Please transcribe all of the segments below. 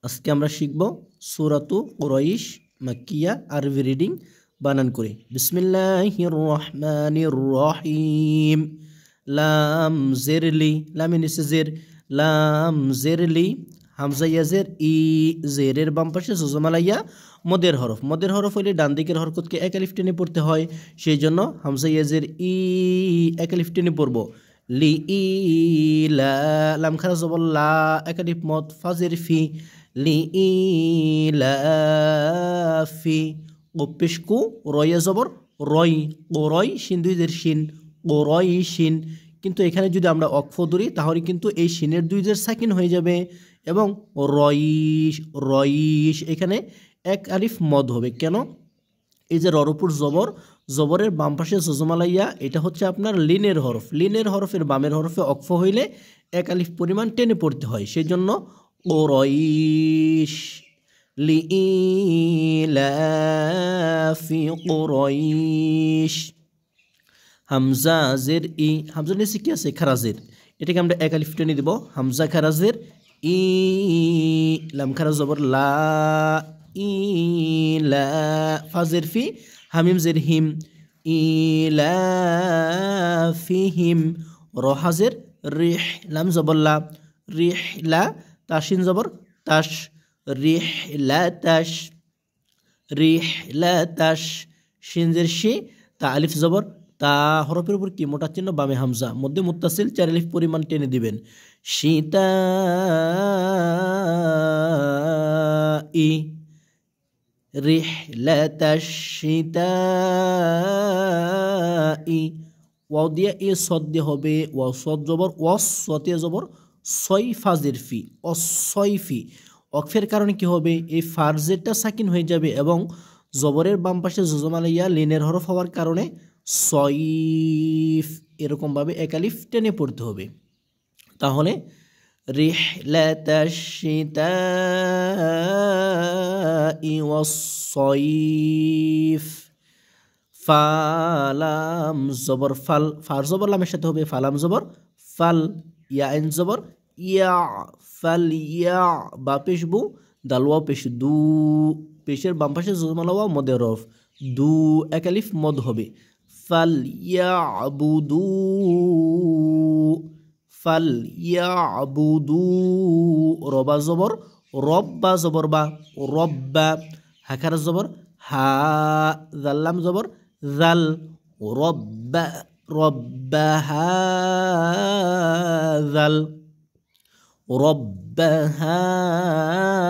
আজকে আমরা শিখব সূরাতু কুরাইশ মাক্কিয়া আরবি রিডিং বানান করে। বিসমিল্লাহির রহমানির রহিম। লাম জেরলি, লামে নিচে জের, লাম জেরলি, হামজা ইয়াজের ই, জেরের বাম পাশে জজমালাইয়া মদের হরফ। মদের হরফ হইলে ডান দিকের হরকতকে এক আলিফ টেনে পড়তে হয়, সেই জন্য হামজা ইয়াজের ই এক আলিফ টেনে পড়ব। লি ই লা, লাম খারা জবর লা, এক আলিফ মদ, ফাজের ফি, লি ই লা ফি। পেশকু রয়ে জবর রয়, ওরয় শিন দুই জের শিন, ওরয় শিন। কিন্তু এখানে যদি আমরা অক্ফ ধরি তাহলে কিন্তু এই শিনের দুই জের সাকিন হয়ে যাবে এবং রয়িশ, রয়িশ এখানে এক আলিফ মদ হবে। কেন? এই যে ররপুর জবর, জবরের বাম পাশে জজমালাইয়া, এটা হচ্ছে আপনার লিনের হরফ। লিনের হরফের বামের হরফে অক্ফ হইলে এক আলিফ পরিমাণ টেনে পড়তে হয়, সেই জন্য কুরাইশ, লিইলাফি কুরাইশ। হামজা জের ই, হামজা নিচে কি আছে? খারাজের, এটাকে আমরা এক আলিফ টেনে দিব। হামজা খারাজের ই, লাম খারাজ জবর লা, ই লা, ফাজের ফি, হামিম জের হিম, ইলাফিহিম। রহাজের রিহ, লাম জবর লা, রিহ লা, তাসিন জবর তাস, রিহ লা তাস, রিহ লা তাস। শিনজের শি, তা আলিফ জবর তা, হরফের উপর কি মোটা চিহ্ন, বামে হামজা, মধ্যে মুত্তাসিল, 4 আলিফ পরিমাণ টেনে দিবেন। শীতা ই, রিহলাতাশ শীতাই। ওয়াও দিয়া এ সদ দিয়ে হবে, ওয়াও সদ জবর ওয়াস, সতে জবর ছয়, ফাজের ফি, অসয়ফি। অক্ফের কারণে কি হবে? এই ফারজেরটা সাকিন হয়ে যাবে এবং জবরের বাম পাশে জজমালাইয়া লিনের হরফ হওয়ার কারণে সয়ফ এরকমভাবে এক আলিফ টেনে পড়তে হবে। তাহলে রিহলাতাশ শীতাই ওয়াস-সয়ফ। ফালাম জবর ফাল, ফার জবর লামের সাথে হবে ফালাম জবর ফাল, ইয়া আইন জবর ইয়া, ফাল ইয়া। বা পেশ বু, দালওয়া পেশ দু, পেশের বাম পাশে জজমালাওয়া মদের হরফ, দু এক আলিফ মদ হবে। ফাল ইয়া আবুদু, ফাল ইয়া আবুদু। রবা জবর রব্বা জবর বা, রব্বা। হাকার জবর হা, জাল্লাম জবর জাল, রব্বা, রব্বা হাযাল, রব্বা হাযাল।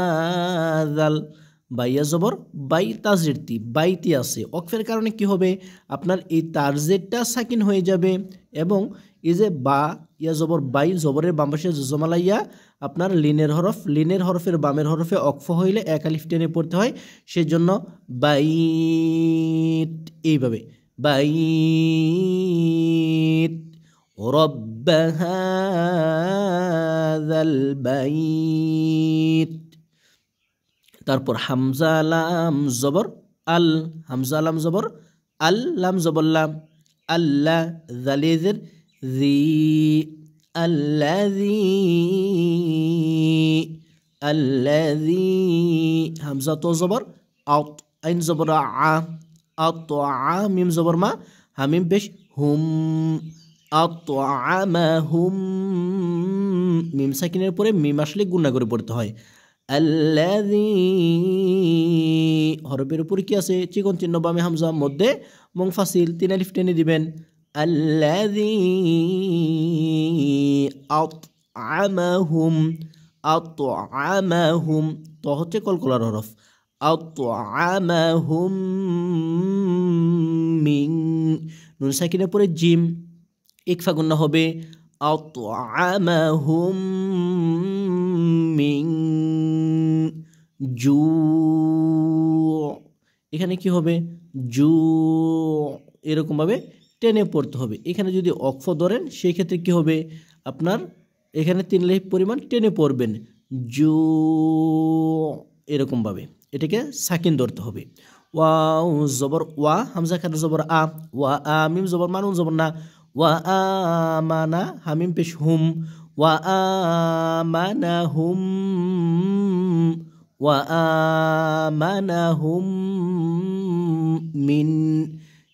বাইয়া জবর বাই, তাজেরতি, বাইতি আছে। অক্ফের কারণে কি হবে? আপনার এই তারজেরটা সাকিন হয়ে যাবে এবং এই যে বা ইয়া জবর বাই, জবরের বাম পাশে জজমালাইয়া আপনার লিনের হরফ, লিনের হরফের বামের হরফে অক্ফ হইলে এক আলিফ টেনে পড়তে হয়, সেজন্য বাইত, এইভাবে বাইত, রব্বা হাযাল বাইত। তারপর হামজা লাম জবর আল, হামজা লাম জবর আল, লাম জবর লাম, আল্লাহ, জালেজের জি, আল্লাযী, আল্লাযী। হামজা তো জবর আত, আইন জবর আ, আত আ, মিম জবর মা, হামিম পেশ হুম, আত আমাহুম। মিম সাকিনের পরে মিম আসলে গুণা করে পড়তে হয়। আল্লাযী, হরফের উপরে কি আছে? চিকন চিহ্ন, বামে হামজা, মধ্যে মুনফাসিল, 3 আলিফ টেনে দিবেন। আল্লাযী আত'আমাহুম, আত'আমাহুম। তো হচ্ছে কলকলার হরফ, আত'আমাহুম মিন, নুন সাকিনের পরে জিম, ইকফা গুন্না হবে, আত'আমাহুম মিন জু। এখানে কি হবে? জু, এরকমভাবে টেনে পড়তে হবে। এখানে যদি অক্ফ ধরেন সেই ক্ষেত্রে কি হবে? আপনার এখানে 3 আলিফ পরিমাণ টেনে পড়বেন, জু, এরকমভাবে এটাকে সাকিন ধরতে হবে। ওয়াও জবর ওয়া, হামজা খারা জবর আ, ওয়া আ, মিম জবর মানুন জবর না, ওয়া আমানা, হামিম পেশ হুম, ওয়া আমানাহুম ওয়া আমানাহুম মিন,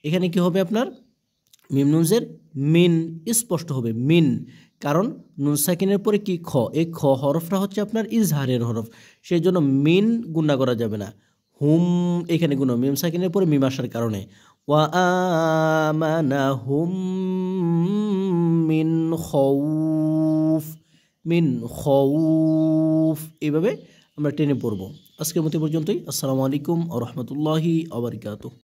এখানে কি হবে আপনার মিম নুন জের মিন স্পষ্ট হবে মিন, কারণ নুন সাকিনের পরে কি খ, এই খ হরফটা হচ্ছে আপনার ইজহারের হরফ, সেই জন্য মিন গুণা করা যাবে না। হুম এখানে গুণ মিম সাকিনের পরে মিম আসার কারণে। ওয়া আমানাহুম মিন খাউফ, মিন খাউফ, এইভাবে আমরা টেনে পড়ব। আজকের মতো পর্যন্তই। আসসালামু আলাইকুম ওয়া রাহমাতুল্লাহি ওয়া বারাকাতুহু।